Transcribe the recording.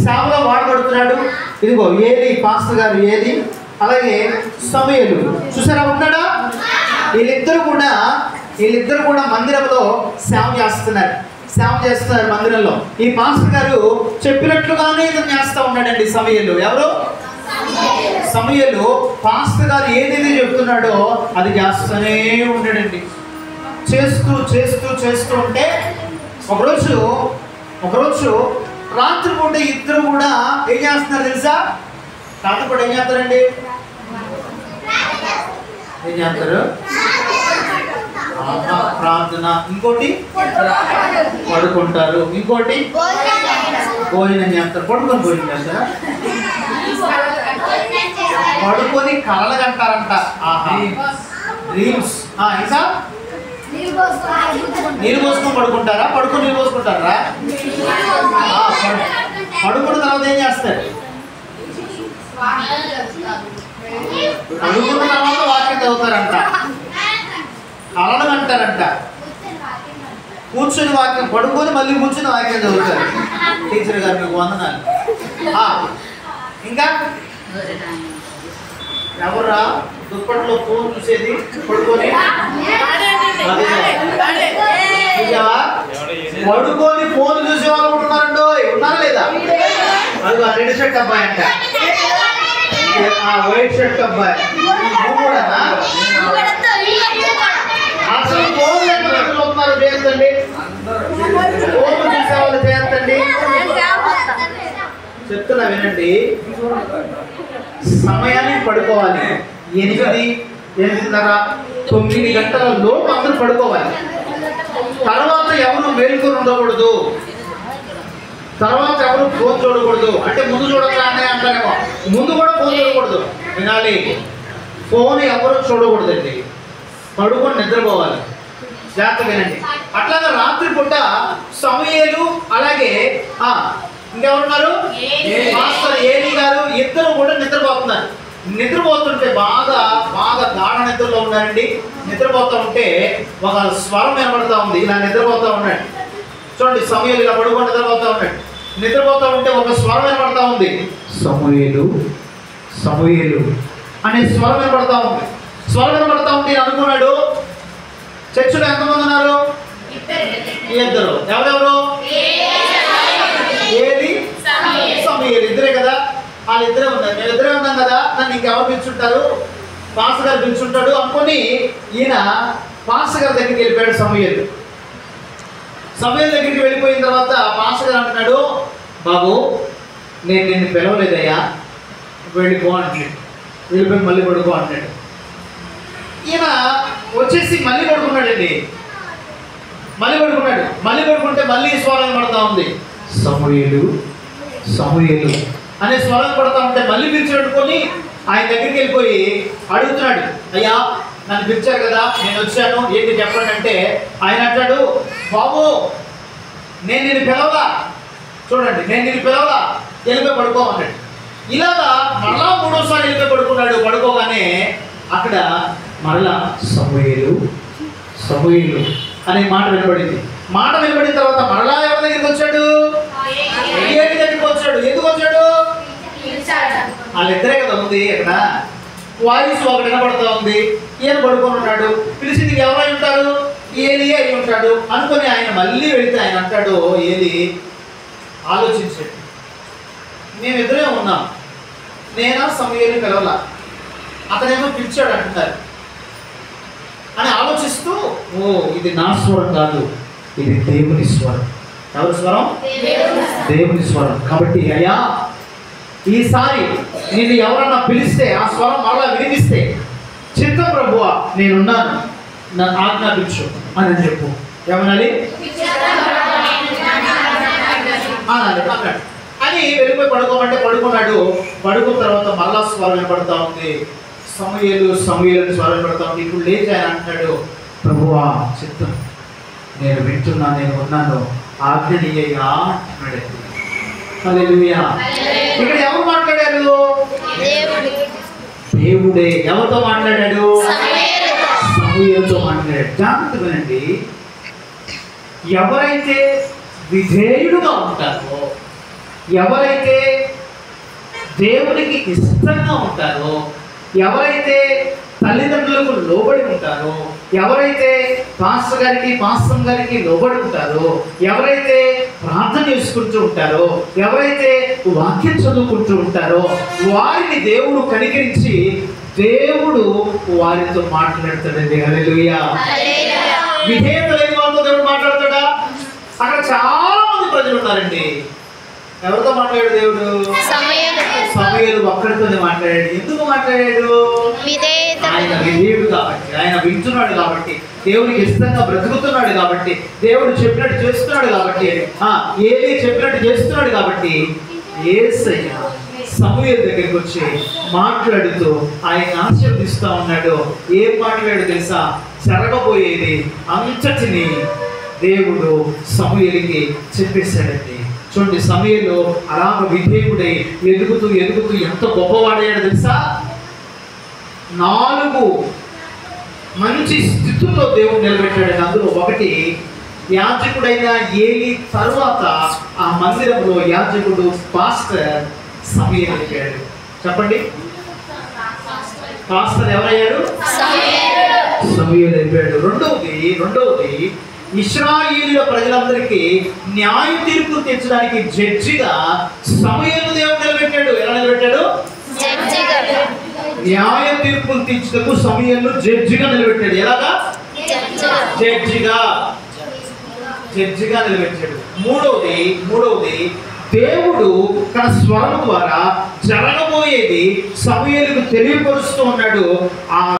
సేవలో వాడబడుతున్నాడు. ఇదిగో ఏలి పాస్టర్ గారు ఏలి, అలాగే సమూయేలు చూసారా ఉన్నాడా? వీళ్ళిద్దరు కూడా మందిరంలో సేవ చేస్తున్నారు మందిరంలో. ఈ పాస్టర్ గారు చెప్పినట్లుగానే ఇతను చేస్తూ ఉన్నాడండి సమూయేలు. ఎవరు? సమూయేలు పాస్టర్ గారు ఏదైతే చెప్తున్నాడో అది చేస్తూనే ఉన్నాడండి. చేస్తూ ఉంటే ఒకరోజు రాత్రిపూట ఇద్దరు కూడా ఏం చేస్తున్నారు తెలుసా? రాత్రిపూట ఏం చేస్తారండి? ఏం చేస్తారు? ప్రార్థన, ఇంకోటి పడుకుంటారు, ఇంకోటి భోజనం చేస్తారు. పడుకొని భోజనం చేస్తారా? పడుకొని కలలు కంటారంట. డ్రీమ్స్. ఇంకా నీళ్ళు పోసుకొని పడుకుంటారా? పడుకొని నీళ్ళు పోసుకుంటారా? పడుకున్న తర్వాత ఏం చేస్తారు? పడుకున్న తర్వాత వాక్యం చదువుతారంట, కలలు అంటారంట. కూర్చొని వాక్యం, పడుకొని మళ్ళీ కూర్చొని వాక్యం చదువుతారు. టీచర్ గారు మీకు వందనాలు. ఇంకా ఎవరా దుప్పట్లో ఫోన్ చూసేది పడుకొని? పడుకొని ఫోన్ చూసే వాళ్ళు కూడా ఉన్నారండి. ఉన్నారా లేదా? అది రెడ్ షర్ట్ అబ్బాయి అంట, వైట్ షర్ట్ అబ్బాయి అసలు ఫోన్ లేకపోతున్నారు. చేయొద్దండి, ఫోన్ చూసే వాళ్ళు చేయొద్దండి. చెప్తున్నా వినండి. సమయానికి పడుకోవాలి. 8-8:30 9 గంటల లోపు అందరూ పడుకోవాలి. తర్వాత ఎవరు మేలుకొని ఉండకూడదు, తర్వాత ఎవరు ఫోన్ చూడకూడదు. అంటే ముందు చూడగానే అంటారేమో, ముందు కూడా ఫోన్ చూడకూడదు. వినాలి, ఫోన్ ఎవరు చూడకూడదండి. పడుకొని నిద్రపోవాలి. జాగ్రత్త వినండి. అట్లాగా రాత్రి పూట సమూయేలు అలాగే ఇంకెవరున్నారు? మాస్టర్ ఏలి గారు ఇద్దరు కూడా నిద్రపోతున్నారు. నిద్రపోతుంటే బాగా గాఢ నిద్రలో ఉన్నారండి. నిద్రపోతూ ఉంటే ఒక స్వరం వినబడతా ఉంది. ఇలా నిద్రపోతూ ఉన్నాడు. చూడండి, సమూయేలు ఇలా పడుకొని నిద్రపోతూ ఉన్నాడు. నిద్రపోతూ ఉంటే ఒక స్వరం వినబడతా ఉంది. సమూయేలు అనే స్వరం వినబడతా ఉంది. అనుకున్నాడు, చర్చిలో ఎంతమంది ఉన్నారు? ఇద్దరు. ఎవరెవరు? ఏలి, సమూయేలు ఇద్దరే కదా. వాళ్ళిద్దరే ఉన్నారు. మేమిద్దరే ఉన్నాం కదా, నన్ను ఇంకెవరు పిలుచుంటారు? పాస్టర్ గారు పిలుచుంటాడు అనుకొని ఈయన పాస్టర్ గారి దగ్గరికి వెళ్ళిపోయాడు. సమూయేలు దగ్గరికి వెళ్ళిపోయిన తర్వాత పాస్టర్ గారు అంటున్నాడు, బాబు నేను నిన్ను పిలవలేదయ్యా, వెళ్ళిపో అంటున్నాడు. వెళ్ళిపోయి మళ్ళీ పడుకో అంటున్నాడు. ఈయన వచ్చేసి మళ్ళీ పడుకున్నాడండి. మళ్ళీ పడుకుంటే మళ్ళీ స్వరం పడతా ఉంది. సమూయేలు అనే స్వరం పడతా ఉంటే మళ్ళీ పిలిచిపెట్టుకొని ఆయన దగ్గరికి వెళ్ళిపోయి అడుగుతున్నాడు, అయ్యా నన్ను పిలిచారు కదా, నేను వచ్చాను, ఏంటి చెప్పండి అంటే ఆయన అంటాడు, బాబు నేను నిన్ను పిలవలా, చూడండి నేను నిన్ను పిలవలా, వెళ్ళిపోయి పడుకోమన్నాడు. ఇలాగా మరలా 3వ సారి వెళ్ళిపోయి పడుకున్నాడు. పడుకోగానే అక్కడ మరలా సమూయేలు అనే మాట వినబడింది. తర్వాత మరలా ఎవరి దగ్గరికి వచ్చాడు? ఏలి దగ్గరికి వచ్చాడు. ఎందుకు వచ్చాడు? వాళ్ళిద్దరే కదా ఉంది. అక్కడ వాయిస్ ఒకటి వినబడతా ఉంది. ఈయన పడుకొని ఉన్నాడు. పిలిచింది ఎవరై ఉంటారు? ఏలి అయి ఉంటాడు అనుకుని ఆయన మళ్ళీ వెళితే ఆయన అంటాడు, ఏలి ఆలోచించాడు, మేమిద్దరే ఉన్నాం, నేనా సమూయేలు పిలవలా, అతనేమో పిలిచాడు అంటున్నారు అని ఆలోచిస్తూ, ఇది నా స్వరం కాదు, ఇది దేవుని స్వరం. ఎవరి స్వరం? దేవుని స్వరం. కాబట్టి అయ్యా ఈసారి నిన్ను ఎవరన్నా పిలిస్తే ఆ స్వరం మరలా వినిపిస్తే, చిత్తం ప్రభువా నేనున్నాను, నన్ను ఆజ్ఞాపించు అని చెప్పు. ఏమనాలి? అన్నాడు. అని వెళ్ళిపోయి పడుకోమంటే పడుకున్నాడు. పడుకున్న తర్వాత మరలా స్వరం వినపడతా ఉంది. సమూయేలు స్వరం వినపడతా ఉంది. ఇప్పుడు లేచి ఆయన అంటున్నాడు, ప్రభువా చిత్తం, నేను వింటున్నా, నేను ఉన్నాను, ఆజ్ఞనీయగా అంటున్నాడు. హల్లెలూయా. ఇక్కడ ఎవరు మాట్లాడారు? దేవుడే. ఎవరితో మాట్లాడాడు? సమూయేలుతో మాట్లాడాడు. జాగ్రత్త వినండి, ఎవరైతే విధేయుడుగా ఉంటారో ఎవరైతే దేవునికి ఇష్టంగా ఉంటారో, ఎవరైతే తల్లిదండ్రులకు లోబడి ఉంటారో, ఎవరైతే పాస్టర్ గారికి పాస్టర్ గారికి లోబడి ఉంటారో, ఎవరైతే ప్రార్థన చేసుకుంటూ ఉంటారో, ఎవరైతే వాక్యం చదువుకుంటూ ఉంటారో, వారిని దేవుడు కనికరించి దేవుడు వారితో మాట్లాడతాడండి. హల్లెలూయా. విధేయత లేని వాళ్ళతో దేవుడు మాట్లాడతాడా? అక్కడ చాలా మంది ప్రజలు ఉన్నారండి. ఎవరితో మాట్లాడాడు దేవుడు? సమూయేలు ఒక్కడితోనే మాట్లాడాడు. ఎందుకు మాట్లాడాడు? ఆయన విధేయుడు కాబట్టి, ఆయన వింటున్నాడు కాబట్టి, దేవుడికి ఇష్టంగా బ్రతుకుతున్నాడు కాబట్టి, దేవుడు చెప్పినట్టు చేస్తున్నాడు కాబట్టి, ఏలీ చెప్పినట్టు చేస్తున్నాడు కాబట్టి, యేసయ్య సమూయేలు దగ్గరికి వచ్చి మాట్లాడుతూ ఆయన ఆశీర్వదిస్తూ ఉన్నాడు. ఏం మాట్లాడాడు తెలుసా? జరగబోయేది అంతటిని దేవుడు సమూయేలుకి చెప్పేశాడండి. చూడండి, సమూయేలు అలాగ విధేయుడై ఎదుగుతూ ఎదుగుతూ ఎంత గొప్పవాడయ్యాడు తెలుసా? 4 మంచి స్థితుల్లో దేవుడు నిలబెట్టాడు. అందులో ఒకటి, యాజకుడైన ఏలీ తరువాత ఆ మందిరంలో యాజకుడు పాస్టర్ సమూయేలు అయిపోయాడు. చెప్పండి, పాస్టర్ ఎవరయ్యాడు? సమూయేలు అయిపోయాడు. రెండవది ఇశ్రాయేలీయుల ప్రజలందరికీ న్యాయ తీర్పు తెచ్చడానికి జడ్జిగా సమూయేలు దేవుడు నిలబెట్టాడు. ఎలా నిలబెట్టాడు? న్యాయ తీర్పులు తీర్చుటకు సమూయేలు జడ్జిగా నిలబెట్టాడు. ఎలాగా? జడ్జిగా నిలబెట్టాడు. మూడవది దేవుడు తన స్వరం ద్వారా జరగబోయేది సమూయేలుకు తెలియపరుస్తూ ఉన్నాడు. ఆ